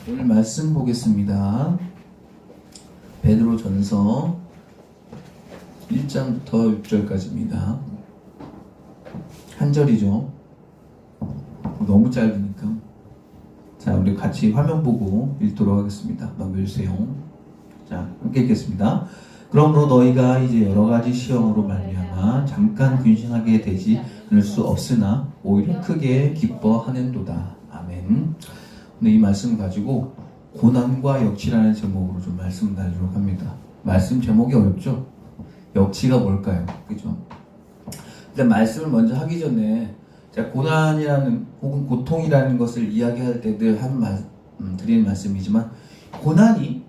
오늘 말씀 보겠습니다. 베드로전서 1장부터 6절까지입니다. 한 절이죠. 너무 짧으니까. 자, 우리 같이 화면 보고 읽도록 하겠습니다. 넘겨주세요. 자, 함께 읽겠습니다. 그러므로 너희가 이제 여러 가지 시험으로 말미암아 잠깐 근심하게 되지 않을 수 없으나 오히려 크게 기뻐하는도다. 아멘. 오늘 이 말씀 가지고 고난과 역치라는 제목으로 좀 말씀 나누도록 합니다. 말씀 제목이 어렵죠? 역치가 뭘까요? 그죠? 일단 말씀을 먼저 하기 전에 제가 고난이라는 혹은 고통이라는 것을 이야기할 때 늘 드리는 말씀이지만, 고난이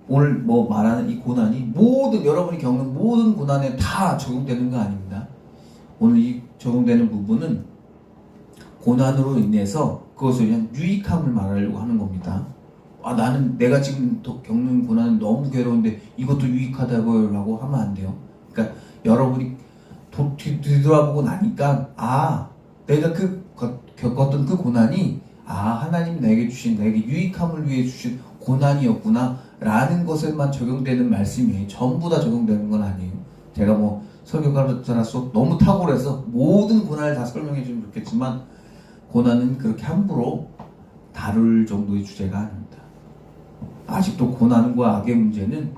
오늘 말하는 이 고난이 모든 여러분이 겪는 모든 고난에 다 적용되는 거 아닙니다. 오늘 이 적용되는 부분은 고난으로 인해서 그것을 그냥 유익함을 말하려고 하는 겁니다. 나는 내가 지금 겪는 고난은 너무 괴로운데 이것도 유익하다고요 라고 하면 안 돼요. 그러니까 여러분이 뒤돌아보고 나니까 내가 겪었던 그 고난이 하나님 내게 유익함을 위해 주신 고난이었구나 라는 것에만 적용되는 말씀이에요. 전부 다 적용되는 건 아니에요. 제가 설교가로서 너무 탁월해서 모든 고난을 다 설명해 주면 좋겠지만, 고난은 그렇게 함부로 다룰 정도의 주제가 아닙니다. 아직도 고난과 악의 문제는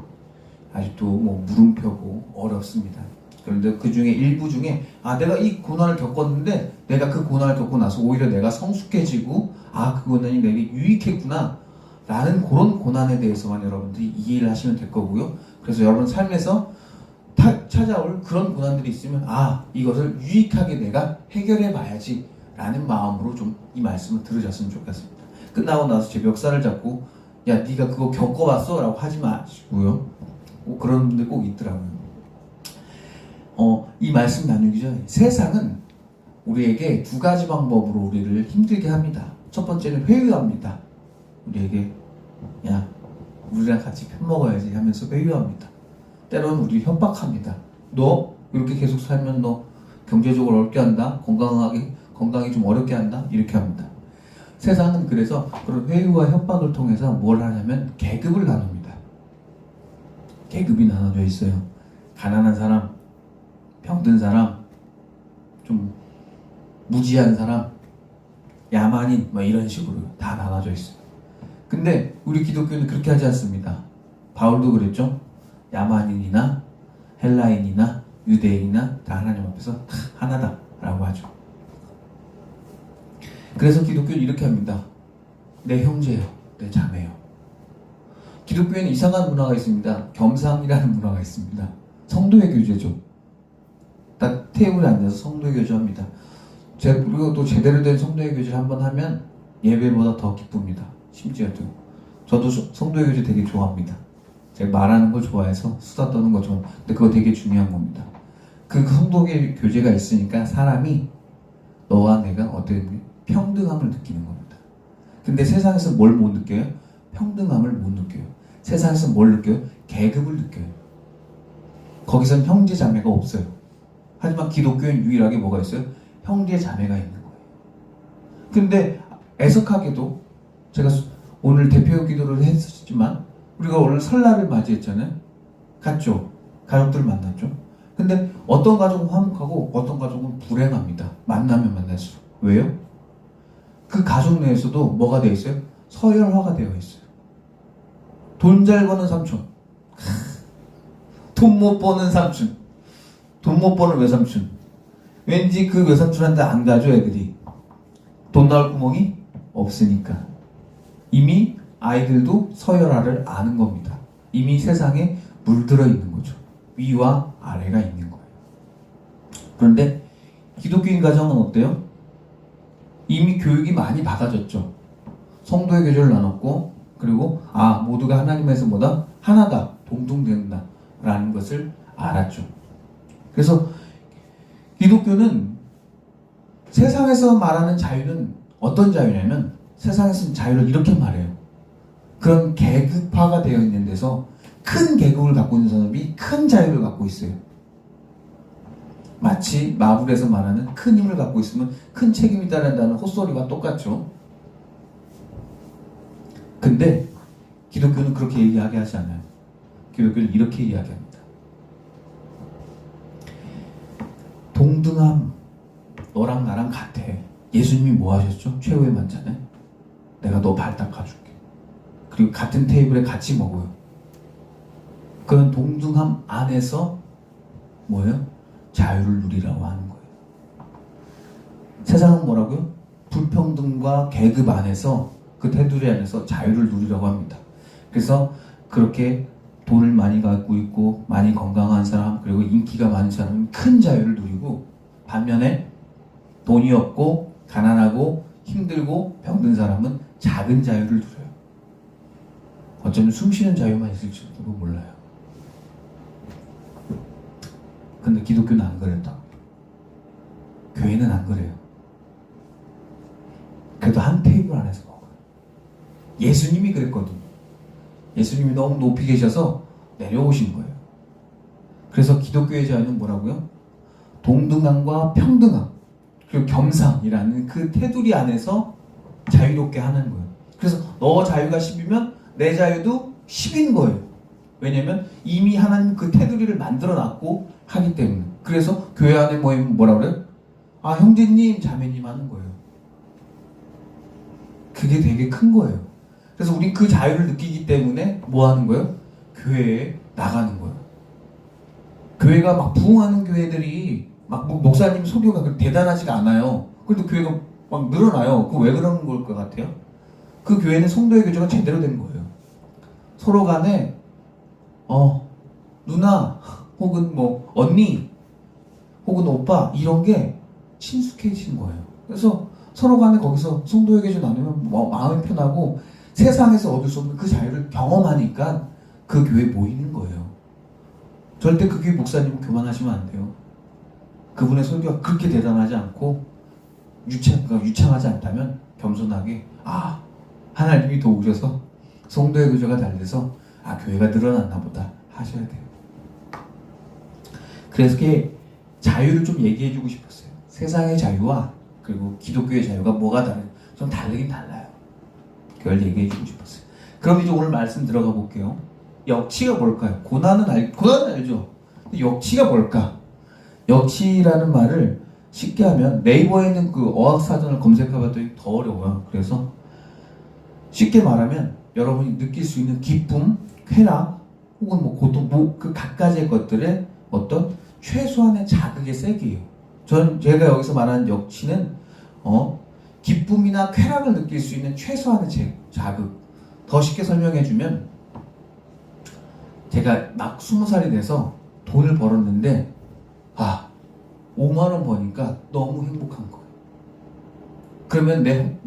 아직도 물음표고 어렵습니다. 그런데 그 중에 일부 중에 내가 이 고난을 겪었는데 내가 그 고난을 겪고 나서 오히려 내가 성숙해지고 그 고난이 내게 유익했구나 라는 그런 고난에 대해서만 여러분들이 이해를 하시면 될 거고요. 그래서 여러분 삶에서 찾아올 그런 고난들이 있으면 이것을 유익하게 내가 해결해 봐야지 라는 마음으로 좀 이 말씀을 들으셨으면 좋겠습니다. 끝나고 나서 제 멱살을 잡고 네가 그거 겪어봤어? 라고 하지 마시고요. 그런 분들 꼭 있더라고요. 이 말씀 나누기 전에 세상은 우리에게 두 가지 방법으로 우리를 힘들게 합니다. 첫 번째는 회유합니다. 우리에게 우리랑 같이 편먹어야지 하면서 회유합니다. 때로는 우리를 협박합니다. 너 이렇게 계속 살면 너 경제적으로 어렵게 한다. 건강이 좀 어렵게 한다. 이렇게 합니다. 세상은 그래서 그런 회유와 협박을 통해서 뭘 하냐면 계급을 나눕니다. 계급이 나눠져 있어요. 가난한 사람, 병든 사람, 좀 무지한 사람, 야만인 이런 식으로 다 나눠져 있어요. 근데 우리 기독교는 그렇게 하지 않습니다. 바울도 그랬죠. 야만인이나 헬라인이나 유대인이나 다 하나님 앞에서 다 하나다 라고 하죠. 그래서 기독교는 이렇게 합니다. 내 형제요, 내 자매요. 기독교에는 이상한 문화가 있습니다. 겸상이라는 문화가 있습니다. 성도의 교제죠. 딱 테이블에 앉아서 성도의 교제합니다. 그리고 또 제대로 된 성도의 교제를 한번 하면 예배보다 더 기쁩니다. 심지어 저도 성도의 교제 되게 좋아합니다. 제가 말하는 걸 좋아해서 수다 떠는 거 좋아해요. 근데 그거 되게 중요한 겁니다. 그 성도의 교제가 있으니까 사람이 너와 내가 어떤 평등함을 느끼는 겁니다. 근데 세상에서 뭘 못 느껴요? 평등함을 못 느껴요. 세상에서 뭘 느껴요? 계급을 느껴요. 거기선 형제 자매가 없어요. 하지만 기독교는 유일하게 뭐가 있어요? 형제 자매가 있는 거예요. 근데 애석하게도 제가 오늘 대표 기도를 했었지만 우리가 오늘 설날을 맞이했잖아요. 갔죠? 가족들 만났죠? 근데 어떤 가족은 화목하고 어떤 가족은 불행합니다. 만나면 만날수록. 왜요? 그 가족 내에서도 뭐가 되어 있어요? 서열화가 되어 있어요. 돈 잘 버는 삼촌, 돈 못 버는 삼촌, 돈 못 버는 외삼촌. 왠지 그 외삼촌한테 안 가죠, 애들이. 돈 나올 구멍이 없으니까. 이미 아이들도 서열화를 아는 겁니다. 이미 세상에 물들어 있는 거죠. 위와 아래가 있는 거예요. 그런데 기독교인 가정은 어때요? 이미 교육이 많이 박아졌죠. 성도의 교제를 나눴고, 그리고 모두가 하나님에서 하나다, 동등된다 라는 것을 알았죠. 그래서 기독교는 세상에서 말하는 자유는 어떤 자유냐면, 세상에서는 자유를 이렇게 말해요. 그런 계급화가 되어 있는 데서 큰 계급을 갖고 있는 사람이 큰 자유를 갖고 있어요. 마치 마블에서 말하는 큰 힘을 갖고 있으면 큰 책임이 따른다는 헛소리와 똑같죠. 근데 기독교는 그렇게 얘기하게 하지 않아요. 기독교는 이렇게 이야기합니다. 동등함, 너랑 나랑 같아. 예수님이 뭐 하셨죠? 최후의 만찬에 내가 너 발 닦아줄게. 그리고 같은 테이블에 같이 먹어요. 그런 동등함 안에서 뭐예요? 자유를 누리라고 하는 거예요. 세상은 뭐라고요? 불평등과 계급 안에서, 그 테두리 안에서 자유를 누리라고 합니다. 그래서 그렇게 돈을 많이 갖고 있고 많이 건강한 사람, 그리고 인기가 많은 사람은 큰 자유를 누리고, 반면에 돈이 없고 가난하고 힘들고 병든 사람은 작은 자유를 누려요. 어쩌면 숨 쉬는 자유만 있을지도 몰라요. 근데 기독교는 안 그랬다. 교회는 안 그래요. 그래도 한 테이블 안에서 먹어요. 예수님이 그랬거든요. 예수님이 너무 높이 계셔서 내려오신 거예요. 그래서 기독교의 자유는 뭐라고요? 동등함과 평등함, 그리고 겸상이라는 그 테두리 안에서 자유롭게 하는 거예요. 그래서 너 자유가 10이면 내 자유도 10인 거예요. 왜냐면 이미 하나님 그 테두리를 만들어 놨고 하기 때문에. 그래서 교회 안에 모이면 뭐라 그래요? 아, 형제님, 자매님 하는 거예요. 그게 되게 큰 거예요. 그래서 우린 그 자유를 느끼기 때문에 뭐 하는 거예요? 교회에 나가는 거예요. 교회가 막 부흥하는 교회들이 막 목사님 소교가 그렇게 대단하지가 않아요. 그래도 교회가 막 늘어나요. 그 왜 그런 걸 것 같아요? 그 교회는 성도의 교제가 제대로 된 거예요. 서로 간에 누나 혹은 뭐 언니 혹은 오빠 이런 게 친숙해진 거예요. 그래서 서로 간에 거기서 성도의 교제 나누면 마음이 편하고 세상에서 얻을 수 없는 그 자유를 경험하니까 그 교회에 모이는 거예요. 절대 그 교회 목사님은 교만하시면 안 돼요. 그분의 설교가 그렇게 대단하지 않고 유창하지 않다면 겸손하게 하나님이 도우셔서 성도의 교제가 잘 돼서 교회가 늘어났나 보다 하셔야 돼요. 그래서 자유를 좀 얘기해 주고 싶었어요. 세상의 자유와 그리고 기독교의 자유가 뭐가 다른지 좀 다르긴 달라요. 그걸 얘기해 주고 싶었어요. 그럼 이제 오늘 말씀 들어가 볼게요. 역치가 뭘까요? 고난은 알죠. 근데 역치가 뭘까? 역치라는 말을 쉽게 하면 네이버에 있는 그 어학사전을 검색해봤더니 더 어려워요. 그래서 쉽게 말하면 여러분이 느낄 수 있는 기쁨, 쾌락, 혹은 뭐 고통, 그 각가지의 것들의 어떤 최소한의 자극의 세기예요. 제가 여기서 말하는 역치는 기쁨이나 쾌락을 느낄 수 있는 최소한의 자극. 더 쉽게 설명해주면, 제가 막 20살이 돼서 돈을 벌었는데 5만 원 버니까 너무 행복한 거예요. 그러면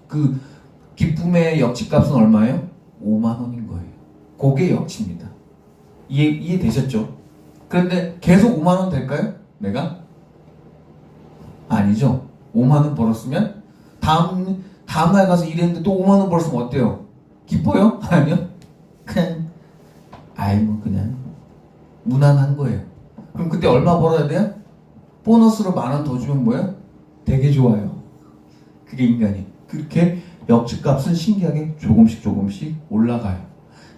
그 기쁨의 역치값은 얼마예요? 5만 원인 거예요. 그게 역치입니다. 이해되셨죠? 그런데 계속 5만 원 될까요? 내가? 아니죠. 5만 원 벌었으면 다음날 가서 일했는데 또 5만 원 벌었으면 어때요? 기뻐요? 아니요? 그냥 무난한 거예요. 그럼 그때 얼마 벌어야 돼요? 보너스로 10,000원 더 주면 뭐예요? 되게 좋아요. 그게 인간이. 그렇게 역치값은 신기하게 조금씩 올라가요.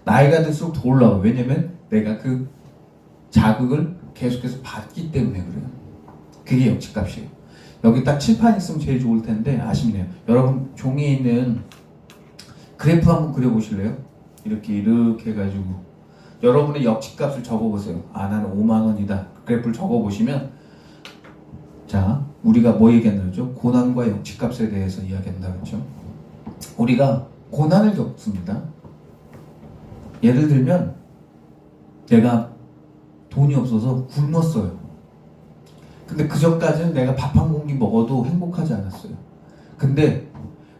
나이가 들수록 더 올라가요. 왜냐면 내가 그 자극을 계속해서 받기 때문에 그래요. 그게 역치값이에요. 여기 딱 칠판 있으면 제일 좋을 텐데 아쉽네요. 여러분 종이에 있는 그래프 한번 그려보실래요? 이렇게 해가지고 여러분의 역치값을 적어보세요. 나는 5만 원이다. 그래프를 적어보시면, 자, 우리가 뭐 얘기한다 그랬죠? 고난과 역치값에 대해서 이야기한다 그랬죠? 우리가 고난을 겪습니다. 예를 들면 내가 돈이 없어서 굶었어요. 근데 그 전까지는 내가 밥 한 공기 먹어도 행복하지 않았어요. 근데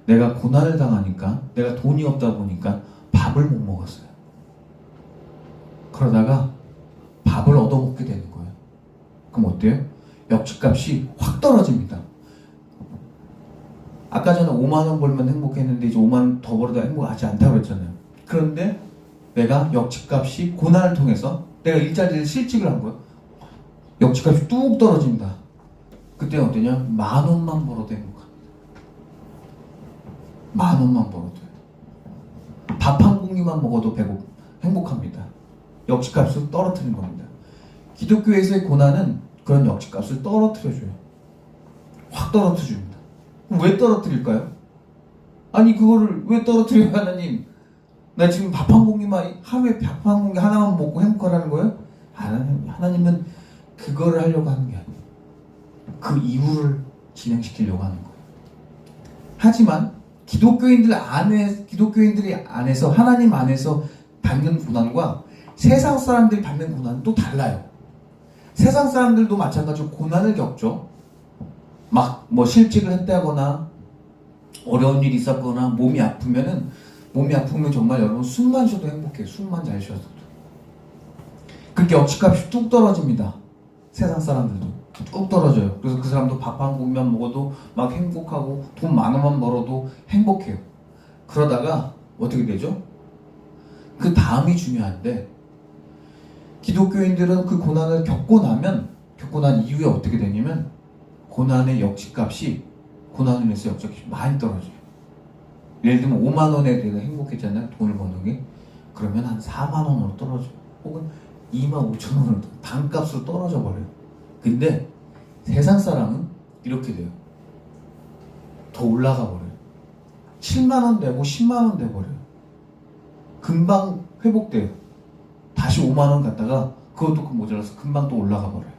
내가 고난을 당하니까, 내가 돈이 없다 보니까 밥을 못 먹었어요. 그러다가 밥을 얻어먹게 되는 거예요. 그럼 어때요? 역치값이 확 떨어집니다. 아까 전에 5만 원 벌면 행복했는데 이제 5만 원 더 벌어도 행복하지 않다고 그랬잖아요. 그런데 내가 역치값이 고난을 통해서 내가 일자리를 실직을 한 거예요. 역치값이 뚝 떨어집니다. 그때는 어떠냐? 10,000원만 벌어도 행복합니다. 10,000원만 벌어도요. 고기만 먹어도 행복합니다. 역지값을 떨어뜨리는 겁니다. 기독교에서의 고난은 그런 역지값을 떨어뜨려줘요. 확 떨어뜨려줍니다. 왜 떨어뜨릴까요? 아니 그거를 왜 떨어뜨려요 하나님? 나 지금 밥 한 공기만 하루에 밥 한 공기 하나만 먹고 행복하라는 거예요? 하나님은 그거를 하려고 하는 게 아니에요. 그 이유를 진행시키려고 하는 거예요. 하지만 기독교인들이 안에서 하나님 안에서 받는 고난과 세상 사람들이 받는 고난은 또 달라요. 세상 사람들도 마찬가지로 고난을 겪죠. 막 뭐 실직을 했다거나 어려운 일이 있었거나 몸이 아프면 정말 여러분 숨만 쉬어도 행복해요. 숨만 잘 쉬어도. 그렇게 역지값이 뚝 떨어집니다. 세상 사람들도 뚝 떨어져요. 그래서 그 사람도 밥 한 공기만 먹어도 막 행복하고 돈 10,000원 벌어도 행복해요. 그러다가 어떻게 되죠? 그 다음이 중요한데 기독교인들은 그 고난을 겪고 난 이후에 어떻게 되냐면 고난의 역지값이 고난을 인해서 역지값이 많이 떨어져요. 예를 들면 5만 원에 내가 행복했잖아요. 돈을 버는 게. 그러면 한 4만 원으로 떨어져요. 혹은 2만 5천 원으로 반값으로 떨어져 버려요. 근데 세상 사람은 이렇게 돼요. 더 올라가 버려요. 7만 원 되고 10만 원 돼 버려요. 금방 회복돼요. 다시 5만 원 갔다가 그것도 모자라서 금방 또 올라가 버려요.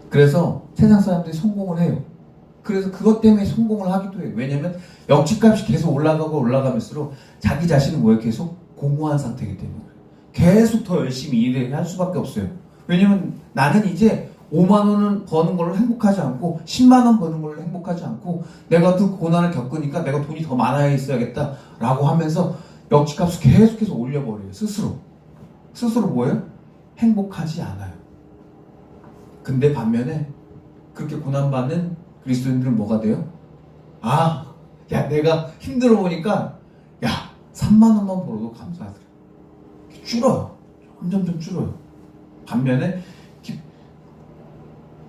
그래서 세상 사람들이 성공을 해요. 그래서 그것 때문에 성공을 하기도 해요. 왜냐면 역지값이 계속 올라가고 올라가면서 자기 자신은 뭐예요? 계속 공허한 상태이기 때문에 계속 더 열심히 일을 할 수밖에 없어요. 왜냐면 나는 이제 5만 원은 버는 걸로 행복하지 않고 10만 원 버는 걸로 행복하지 않고 내가 그 고난을 겪으니까 내가 돈이 더 많아야 있어야겠다 라고 하면서 역지값을 계속해서 올려버려요. 스스로 뭐예요? 행복하지 않아요. 근데 반면에 그렇게 고난받는 그리스도인들은 뭐가 돼요? 내가 힘들어 보니까 3만 원만 벌어도 감사하더라. 줄어요. 점점 줄어요. 반면에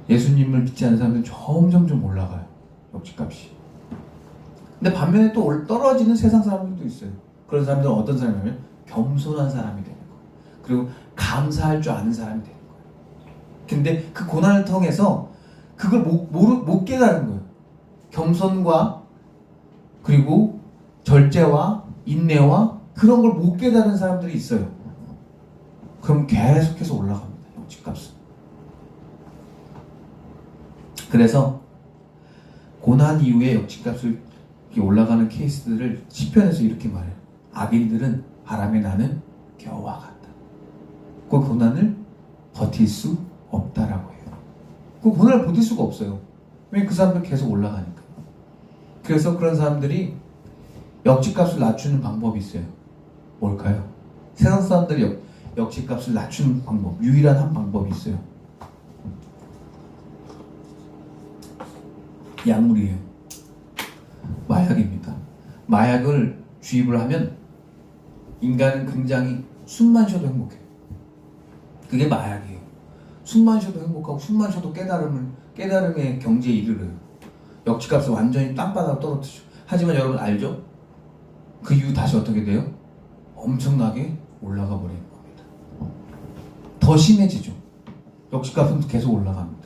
예수님을 믿지 않는 사람들은 점점 올라가요. 역지값이. 근데 반면에 또 떨어지는 세상 사람들도 있어요. 그런 사람들은 어떤 사람이냐면 겸손한 사람이 되는 거예요. 그리고 감사할 줄 아는 사람이 되는 거예요. 근데 그 고난을 통해서 그걸 못 깨달은 거예요. 겸손과 그리고 절제와 인내와 그런 걸 못 깨달은 사람들이 있어요. 그럼 계속해서 올라갑니다. 역지값은. 그래서 고난 이후에 역지값을 올라가는 케이스들을 시편에서 이렇게 말해요. 악인들은 바람에 나는 겨와 같다. 그 고난을 버틸 수 없다라고 해요. 그 고난을 버틸 수가 없어요. 왜? 그 사람들 계속 올라가니까. 그래서 그런 사람들이 역지값을 낮추는 방법이 있어요. 뭘까요? 세상 사람들이 역지값을 낮추는 방법, 유일한 한 방법이 있어요. 약물이에요. 마약입니다. 마약을 주입을 하면 인간은 굉장히 숨만 쉬어도 행복해요. 그게 마약이에요. 숨만 쉬어도 행복하고 숨만 쉬어도 깨달음의 경지에 이르러요. 역지값을 완전히 땅바닥으로 떨어뜨리죠. 하지만 여러분 알죠? 그 이후 다시 어떻게 돼요? 엄청나게 올라가 버리는 겁니다. 더 심해지죠. 역지값은 계속 올라갑니다.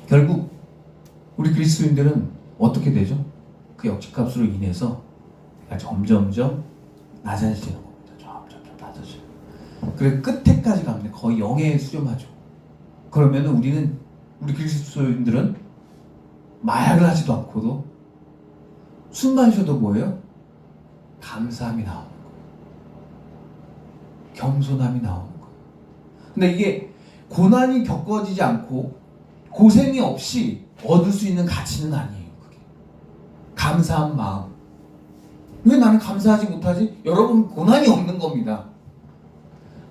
결국 우리 그리스도인들은 어떻게 되죠? 그 역지값으로 인해서 점점점 낮아지는 겁니다. 점점점 낮아져요. 그래서 끝에까지 갑니다. 거의 0에 수렴하죠. 그러면 우리 그리스도인들은 마약을 하지도 않고도 숨만 쉬어도 뭐예요? 감사함이 나오는 거예요. 겸손함이 나오는 거예요. 근데 이게 고난이 겪어지지 않고 고생이 없이 얻을 수 있는 가치는 아니에요. 그게. 감사한 마음. 왜 나는 감사하지 못하지? 여러분 고난이 없는 겁니다.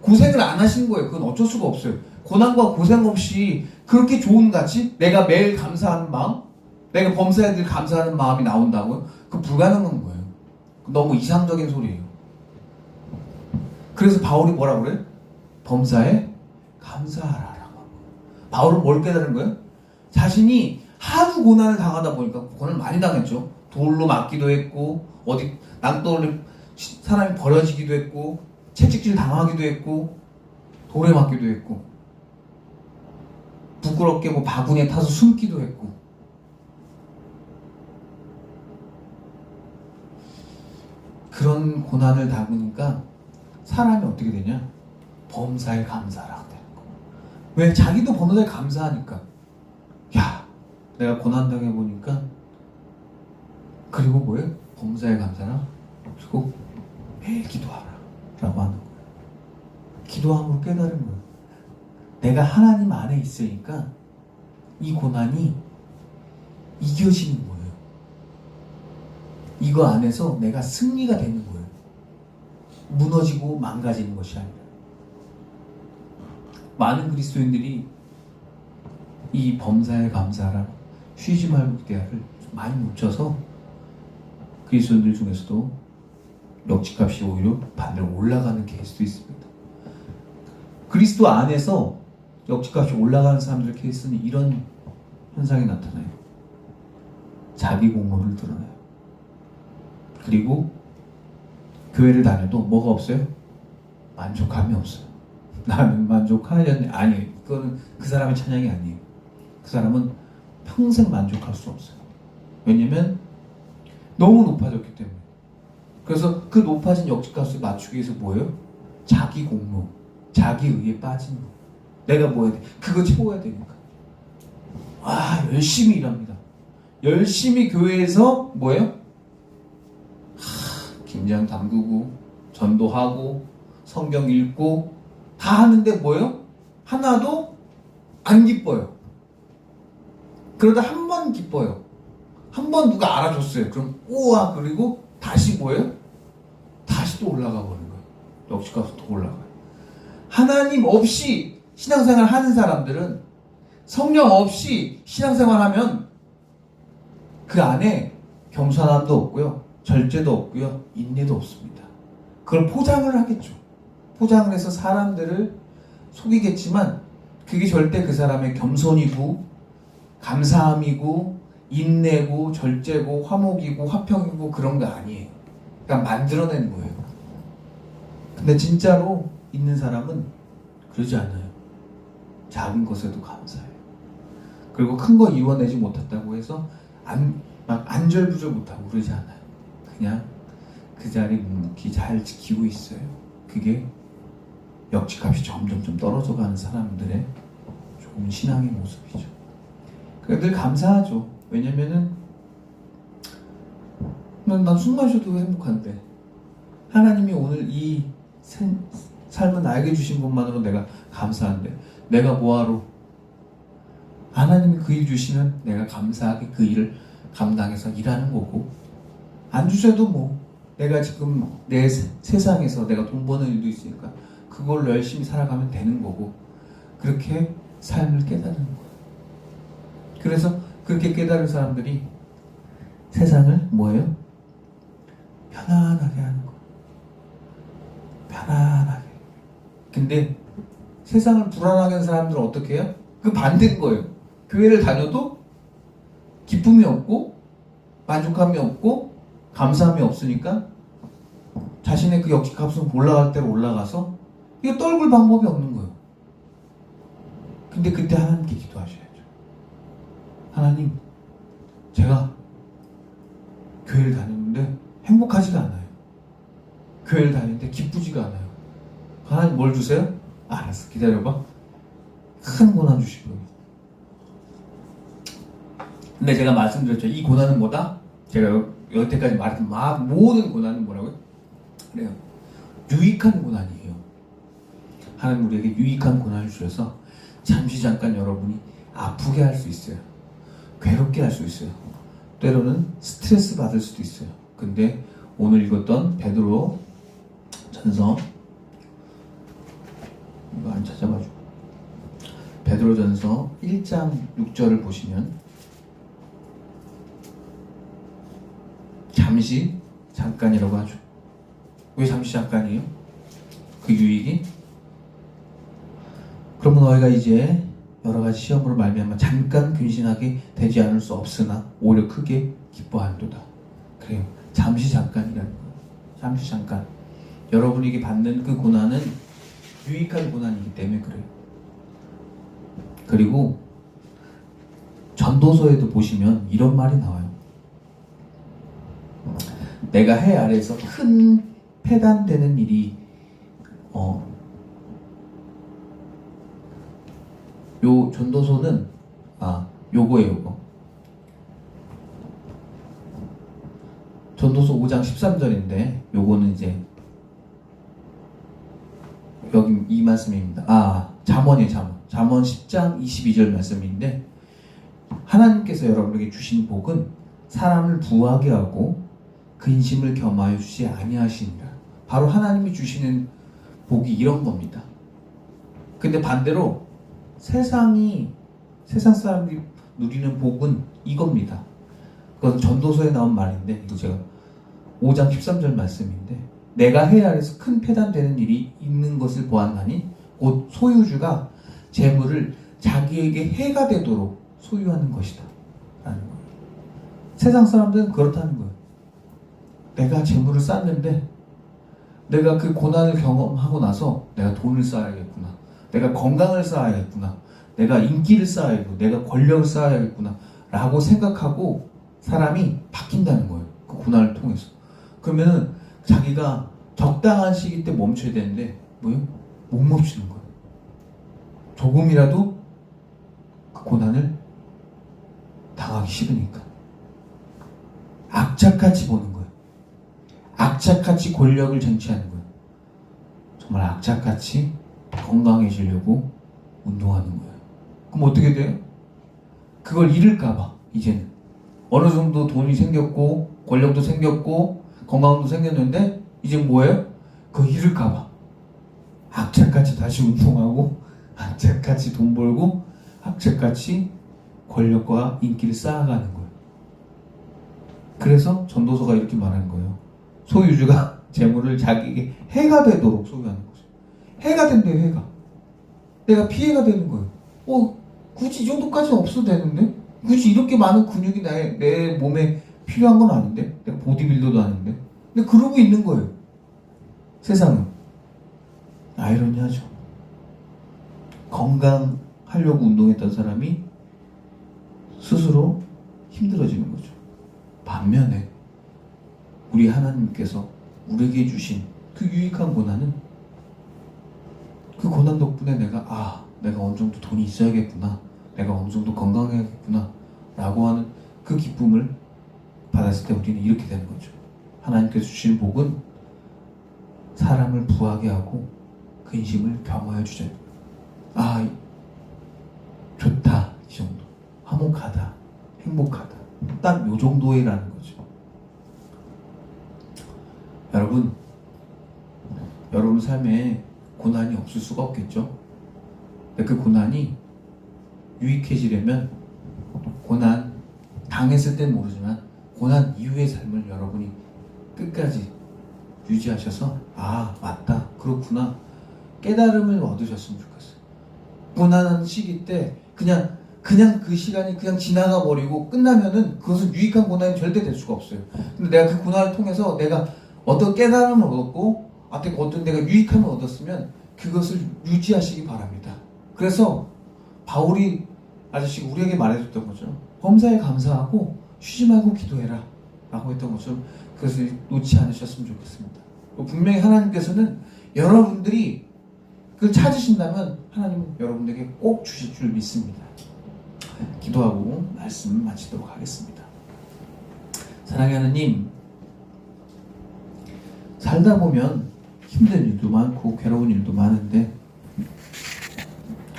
고생을 안 하신 거예요. 그건 어쩔 수가 없어요. 고난과 고생 없이 그렇게 좋은 가치? 내가 매일 감사하는 마음? 내가 범사에 늘 감사하는 마음이 나온다고요? 그건 불가능한 거예요. 너무 이상적인 소리예요. 그래서 바울이 뭐라고 그래요? 범사에 감사하라. 바울은 뭘 깨달은 거예요? 자신이 하도 고난을 당하다 보니까 고난을 많이 당했죠. 돌로 맞기도 했고 어디 낭떠러리 사람이 버려지기도 했고 채찍질 당하기도 했고 돌에 맞기도 했고 부끄럽게 뭐 바구니에 타서 숨기도 했고 그런 고난을 당하니까 사람이 어떻게 되냐? 범사에 감사라고 되는 거. 왜? 자기도 범사에 감사하니까. 야, 내가 고난 당해보니까 그리고 뭐예요? 범사에 감사라. 그리고 매일 기도하라 라고 하는 거예요. 기도함으로 깨달은 거예요. 내가 하나님 안에 있으니까 이 고난이 이겨지는 거예요. 이거 안에서 내가 승리가 되는 거예요. 무너지고 망가지는 것이 아니라. 많은 그리스도인들이 이 범사에 감사라, 쉬지 말고 기도하를 많이 놓쳐서 그리스도인들 중에서도 역지값이 오히려 반대로 올라가는 케이스도 있습니다. 그리스도 안에서 역지값이 올라가는 사람들 케이스는 이런 현상이 나타나요. 자기 공로를 드러내요. 그리고 교회를 다녀도 뭐가 없어요? 만족함이 없어요. 나는 만족하려니 아니에요. 그거는 그 사람의 찬양이 아니에요. 그 사람은 평생 만족할 수 없어요. 왜냐면 너무 높아졌기 때문에. 그래서 그 높아진 역지값을 맞추기 위해서 뭐예요? 자기 공로, 자기 의에 빠지는 거. 내가 뭐 해야 돼? 그거 채워야 되니까. 와, 열심히 일합니다. 열심히 교회에서 뭐예요? 김장 담그고 전도하고 성경 읽고 다 하는데 뭐예요? 하나도 안 기뻐요. 그러다 한 번 기뻐요. 한 번 누가 알아줬어요. 그럼 우와, 그리고 다시 뭐예요? 다시 또 올라가 버리는 거예요. 역시값이 또 올라가요. 하나님 없이 신앙생활 하는 사람들은 성령 없이 신앙생활 하면 그 안에 겸손함도 없고요, 절제도 없고요, 인내도 없습니다. 그걸 포장을 하겠죠. 포장을 해서 사람들을 속이겠지만 그게 절대 그 사람의 겸손이고 감사함이고 인내고 절제고 화목이고 화평이고 그런 거 아니에요. 그러니까 만들어낸 거예요. 근데 진짜로 있는 사람은 그러지 않아요. 작은 것에도 감사해요. 그리고 큰 거 이뤄내지 못했다고 해서 막 안절부절 못하고 그러지 않아요. 그냥 그 자리 묵묵히 잘 지키고 있어요. 그게 역지값이 점점 떨어져 가는 사람들의 좋은 신앙의 모습이죠. 늘 감사하죠. 왜냐면은 난 숨만 쉬어도 행복한데 하나님이 오늘 이 삶을 나에게 주신 것만으로 내가 감사한데 내가 뭐하러 하나님이 그 일 주시면 내가 감사하게 그 일을 감당해서 일하는 거고 안 주셔도 뭐 내가 지금 내 세상에서 내가 돈 버는 일도 있으니까 그걸로 열심히 살아가면 되는 거고 그렇게 삶을 깨닫는 거예요. 그래서 그렇게 깨달은 사람들이 세상을 뭐예요? 편안하게 하는 거예요. 편안하게. 근데 세상을 불안하게 하는 사람들은 어떻게 해요? 그 반대인 거예요. 교회를 다녀도 기쁨이 없고 만족함이 없고 감사함이 없으니까 자신의 그 역지값은 올라갈 대로 올라가서 이거 떨굴 방법이 없는 거예요. 근데 그때 하나님께 기도하셔야죠. 하나님, 제가 교회를 다녔는데 행복하지가 않아요. 교회를 다니는데 기쁘지가 않아요. 하나님 뭘 주세요? 알았어, 기다려봐. 큰 고난 주실 거예요. 근데 제가 말씀드렸죠. 이 고난은 뭐다? 제가 여태까지 말했던 모든 고난은 뭐라고요? 그래요. 유익한 고난이에요. 하나님 우리에게 유익한 고난을 주셔서 잠시 잠깐 여러분이 아프게 할 수 있어요. 괴롭게 할 수 있어요. 때로는 스트레스 받을 수도 있어요. 근데 오늘 읽었던 베드로 전서 이거 안 찾아가지고 베드로 전서 1장 6절을 보시면 잠시 잠깐이라고 하죠. 왜 잠시 잠깐이에요? 그 유익이? 그러면 너희가 이제 여러가지 시험으로 말미암아 잠깐 근신하게 되지 않을 수 없으나 오히려 크게 기뻐한도다. 그래요. 잠시 잠깐이라는 거예요. 잠시 잠깐. 여러분에게 받는 그 고난은 유익한 고난이기 때문에 그래요. 그리고 전도서에도 보시면 이런 말이 나와요. 내가 해 아래에서 큰 폐단되는 일이 요 전도서는 요거 전도서 5장 13절인데 요거는 이제 여기 이 말씀입니다. 잠언이에요. 잠언 10장 22절 말씀인데 하나님께서 여러분에게 주신 복은 사람을 부하게 하고 근심을 겸하여 주지 아니하시니라. 바로 하나님이 주시는 복이 이런 겁니다. 근데 반대로 세상 사람들이 누리는 복은 이겁니다. 그건 전도서에 나온 말인데 이거 제가 5장 13절 말씀인데 내가 해 아래서 큰 폐단되는 일이 있는 것을 보았나니 곧 소유주가 재물을 자기에게 해가 되도록 소유하는 것이다 라는 거예요. 세상 사람들은 그렇다는 거예요. 내가 재물을 쌓는데 내가 그 고난을 경험하고 나서 내가 돈을 쌓아야겠구나, 내가 건강을 쌓아야겠구나, 내가 인기를 쌓아야겠구나, 내가 권력을 쌓아야겠구나 라고 생각하고 사람이 바뀐다는 거예요. 그 고난을 통해서. 그러면은 자기가 적당한 시기 때 멈춰야 되는데 뭐예요? 못 멈추는 거예요. 조금이라도 그 고난을 당하기 싫으니까 악착같이 보는 거예요. 악착같이 권력을 쟁취하는 거예요. 정말 악착같이 건강해지려고 운동하는 거예요. 그럼 어떻게 돼요? 그걸 잃을까봐 이제는 어느 정도 돈이 생겼고 권력도 생겼고 건강도 생겼는데 이제 뭐예요? 그거 잃을까봐 악착같이 다시 운동하고 악착같이 돈 벌고 악착같이 권력과 인기를 쌓아가는 거예요. 그래서 전도서가 이렇게 말하는 거예요. 소유주가 재물을 자기에게 해가 되도록 소유하는 거죠. 해가 된대요. 해가. 내가 피해가 되는 거예요. 굳이 이 정도까지는 없어도 되는데? 굳이 이렇게 많은 근육이 내 몸에 필요한 건 아닌데? 내가 보디빌더도 아닌데? 근데 그러고 있는 거예요. 세상은. 아이러니하죠. 건강하려고 운동했던 사람이 스스로 힘들어지는 거죠. 반면에 우리 하나님께서 우리에게 주신 그 유익한 고난은 그 고난 덕분에 내가 어느 정도 돈이 있어야겠구나, 내가 어느 정도 건강해야겠구나 라고 하는 그 기쁨을 받았을 때 우리는 이렇게 되는 거죠. 하나님께서 주신 복은 사람을 부하게 하고 근심을 겸하여 주자. 좋다, 이 정도, 화목하다, 행복하다, 딱 요 정도라는 거죠. 여러분 삶에 고난이 없을 수가 없겠죠. 근데 그 고난이 유익해지려면 고난 당했을 땐 모르지만 고난 이후의 삶을 여러분이 끝까지 유지하셔서 맞다, 그렇구나 깨달음을 얻으셨으면 좋겠어요. 고난하는 시기 때 그냥 그 시간이 그냥 지나가 버리고 끝나면은 그것은 유익한 고난이 절대 될 수가 없어요. 근데 내가 그 고난을 통해서 내가 어떤 깨달음을 얻었고 어떤 내가 유익함을 얻었으면 그것을 유지하시기 바랍니다. 그래서 바울이 아저씨가 우리에게 말해줬던 거죠. 범사에 감사하고 쉬지 말고 기도해라 라고 했던 것처럼 그것을 놓지 않으셨으면 좋겠습니다. 분명히 하나님께서는 여러분들이 그걸 찾으신다면 하나님은 여러분들에게 꼭 주실 줄 믿습니다. 기도하고 말씀 마치도록 하겠습니다. 사랑하는 하나님, 살다 보면 힘든 일도 많고 괴로운 일도 많은데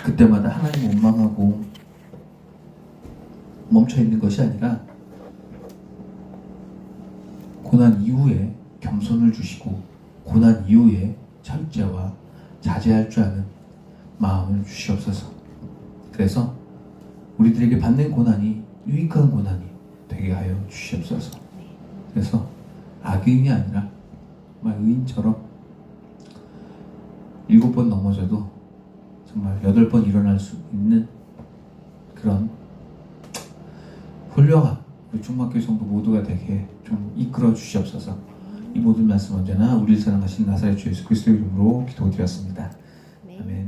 그때마다 하나님 원망하고 멈춰있는 것이 아니라 고난 이후에 겸손을 주시고 고난 이후에 절제와 자제할 줄 아는 마음을 주시옵소서. 그래서 우리들에게 받는 고난이 유익한 고난이 되게 하여 주시옵소서. 그래서 악인이 아니라 정말 의인처럼 7번 넘어져도 정말 8번 일어날 수 있는 그런 훌륭한 우리 중학교 성도 모두가 되게 좀 이끌어 주시옵소서. 이 모든 말씀 언제나 우리를 사랑하신 나사렛 주 예수 그리스도 이름으로 기도드렸습니다. 아멘.